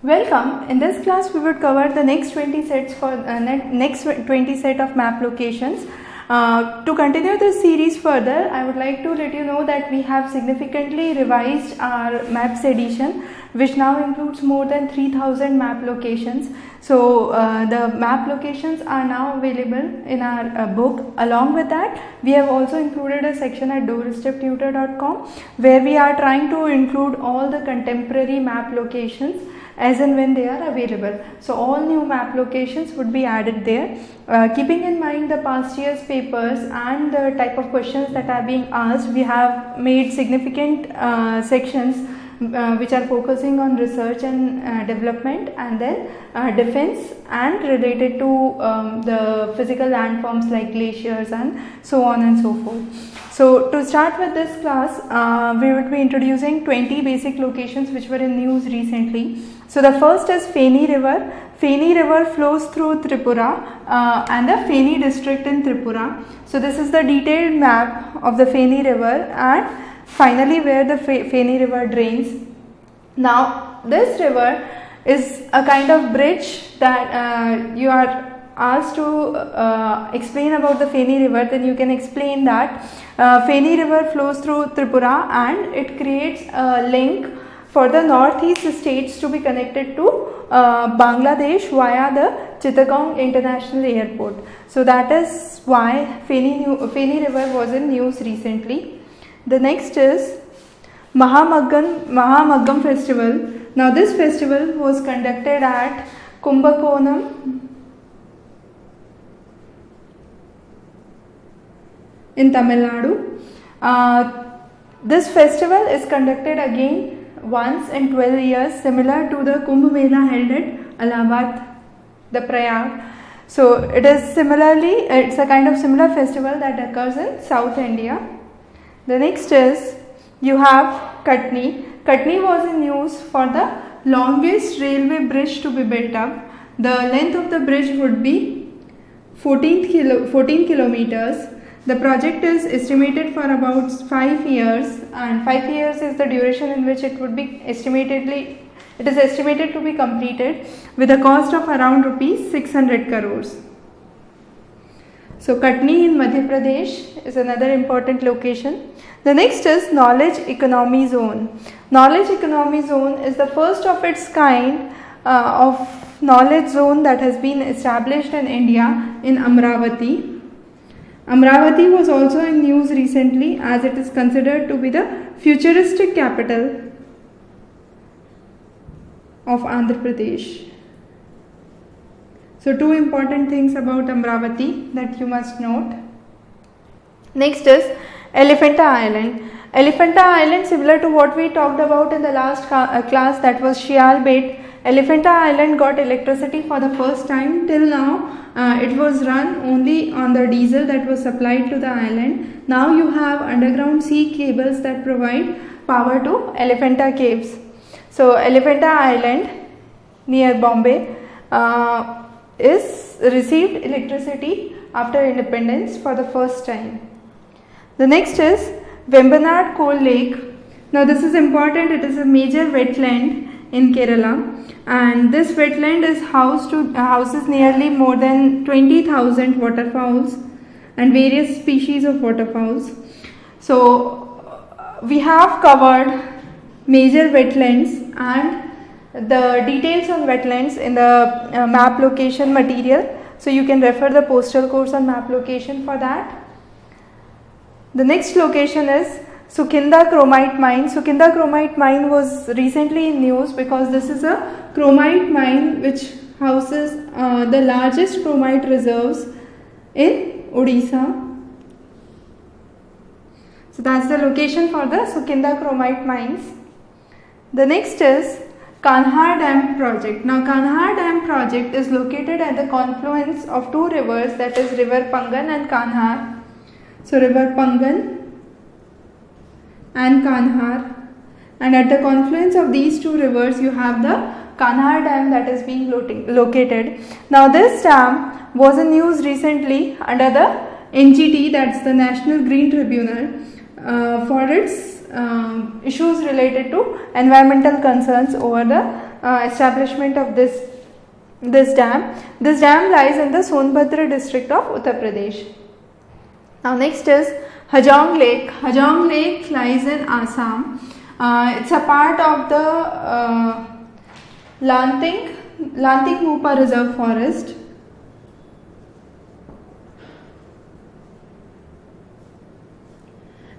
Welcome. In this class, we would cover the next 20 sets for next 20 set of map locations. To continue this series further, I would like to let you know that we have significantly revised our maps edition, which now includes more than 3000 map locations. So the map locations are now available in our book. Along with that, we have also included a section at doorsteptutor.com where we are trying to include all the contemporary map locations as and when they are available. So all new map locations would be added there. Keeping in mind the past year's papers and the type of questions that are being asked, we have made significant sections which are focusing on research and development, and then defense and related to the physical landforms like glaciers and so on and so forth. So to start with this class, we would be introducing 20 basic locations which were in news recently. So the first is Feni River. Feni River flows through Tripura and the Feni district in Tripura. So this is the detailed map of the Feni River and finally where the Feni River drains. Now this river is a kind of bridge that you are asked to explain about the Feni River, then you can explain that Feni River flows through Tripura and it creates a link for the northeast states to be connected to Bangladesh via the Chittagong International Airport. So that is why Feni River was in news recently. The next is Mahamaggam Festival. Now this festival was conducted at Kumbakonam in Tamil Nadu. This festival is conducted again once in 12 years, similar to the Kumbh Mela held at Allahabad, the Prayag. So it's a kind of similar festival that occurs in South India. The next is you have Katni. Katni was in news for the longest railway bridge to be built up. The length of the bridge would be 14 kilometers. The project is estimated for about 5 years, and 5 years is the duration in which it would be estimated to be completed with a cost of around rupees 600 crores. So Katni in Madhya Pradesh is another important location. The next is Knowledge Economy Zone. Knowledge Economy Zone is the first of its kind of knowledge zone that has been established in India in Amravati. Amravati was also in news recently as it is considered to be the futuristic capital of Andhra Pradesh. So two important things about Amravati that you must note. Next is Elephanta Island. Elephanta Island, similar to what we talked about in the last class, that was Shial Bait. Elephanta Island got electricity for the first time. Till now it was run only on the diesel that was supplied to the island. Now you have underground sea cables that provide power to Elephanta Caves. So Elephanta Island near Bombay is received electricity after independence for the first time. The next is Vembanad Coal Lake. Now this is important. It is a major wetland in Kerala, and this wetland is houses nearly more than 20,000 waterfowls and various species of waterfowls. So we have covered major wetlands and the details on wetlands in the map location material. So you can refer the postal course on map location for that. The next location is Sukinda Chromite Mine. Sukinda Chromite Mine was recently in news because this is a chromite mine which houses the largest chromite reserves in Odisha. So that's the location for the Sukinda Chromite Mines. The next is Kanhar Dam Project. Now Kanhar Dam Project is located at the confluence of two rivers, that is River Pangan and Kanhar. So River Pangan and Kanhar, and at the confluence of these two rivers you have the Kanhar Dam that is being located. Now this dam was in news recently under the NGT, that's the National Green Tribunal, for its issues related to environmental concerns over the establishment of this dam. This dam lies in the Sonbhadra district of Uttar Pradesh. Now next is Hajong Lake. Hajong Lake lies in Assam. It's a part of the Lanting Mupa Reserve Forest.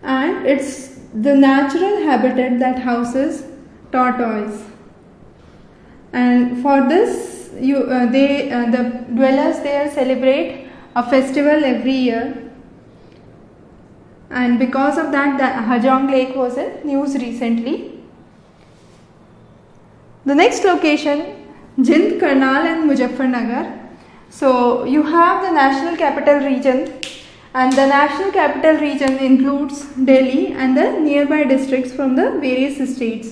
And it's the natural habitat that houses tortoise. And for this, the dwellers there celebrate a festival every year. And because of that, the Hajong Lake was in news recently. The next location, Jind, Karnal and Muzaffarnagar. So you have the National Capital Region, and the National Capital Region includes Delhi and the nearby districts from the various states.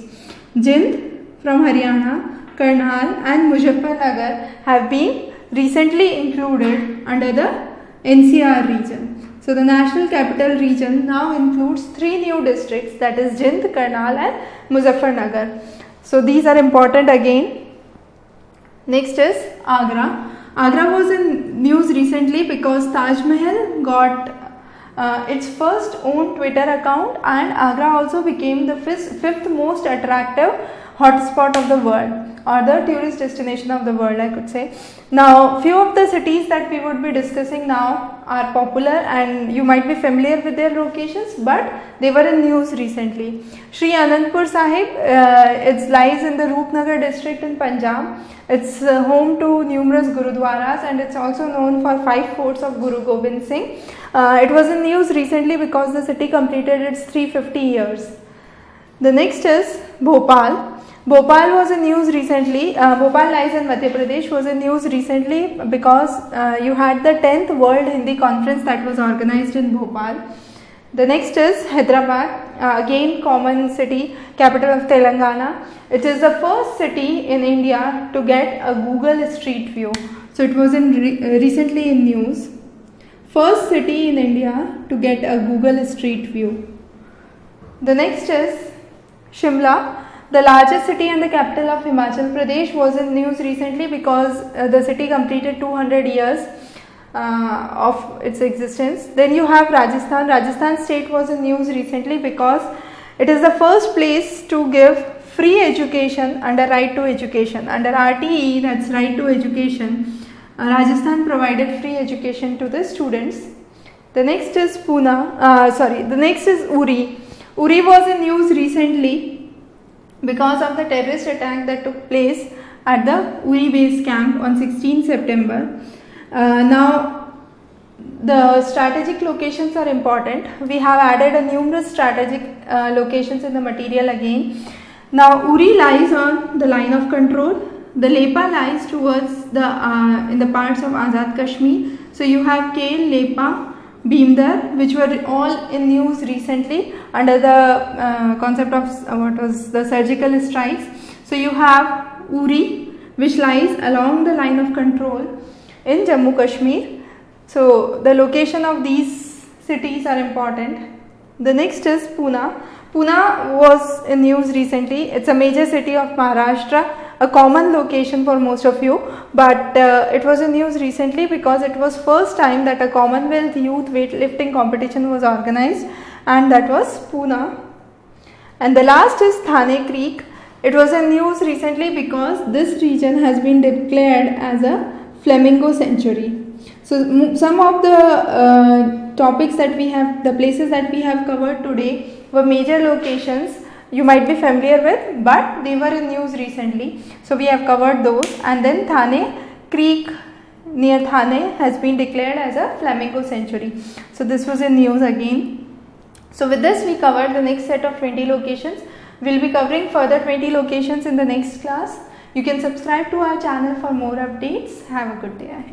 Jind from Haryana, Karnal and Muzaffarnagar have been recently included under the NCR region. So the National Capital Region now includes 3 new districts, that is Jind, Karnal and Muzaffarnagar. So these are important again. Next is Agra. Agra was in news recently because Taj Mahal got its first own Twitter account, and Agra also became the 5th most attractive hotspot of the world, or the tourist destination of the world, I could say. Now, few of the cities that we would be discussing now are popular and you might be familiar with their locations, but they were in news recently. Sri Anandpur Sahib, it lies in the Roopnagar district in Punjab. It's home to numerous Gurudwaras, and it's also known for 5 forts of Guru Gobind Singh. It was in news recently because the city completed its 350 years. The next is Bhopal. Bhopal was in news recently. Bhopal lies in Madhya Pradesh, was in news recently because you had the 10th World Hindi Conference that was organized in Bhopal. The next is Hyderabad, again common city, capital of Telangana. It is the first city in India to get a Google Street View. So it was in recently in news. First city in India to get a Google Street View. The next is Shimla. The largest city and the capital of Himachal Pradesh was in news recently because the city completed 200 years of its existence. Then you have Rajasthan. Rajasthan state was in news recently because it is the first place to give free education under right to education. Under RTE, that's right to education, Rajasthan provided free education to the students. The next is the next is Uri. Uri was in news recently because of the terrorist attack that took place at the Uri base camp on 16 September. Now, the strategic locations are important. We have added a numerous strategic locations in the material again. Now, Uri lies on the line of control. The Lepa lies towards the in the parts of Azad Kashmir. So you have Kale, Lepa, Bhimdar, which were all in news recently under the concept of what was the surgical strikes. So you have Uri, which lies along the line of control in Jammu Kashmir. So the location of these cities are important. The next is Pune. Pune was in news recently. It's a major city of Maharashtra, a common location for most of you, but it was in news recently because it was first time that a Commonwealth Youth Weightlifting competition was organized, and that was Pune. And the last is Thane Creek. It was in news recently because this region has been declared as a flamingo sanctuary. So some of the topics that we have, the places that we have covered today were major locations you might be familiar with, but they were in news recently. So we have covered those, and then Thane Creek near Thane has been declared as a flamingo sanctuary. So this was in news again. So with this we covered the next set of 20 locations. We will be covering further 20 locations in the next class. You can subscribe to our channel for more updates. Have a good day ahead.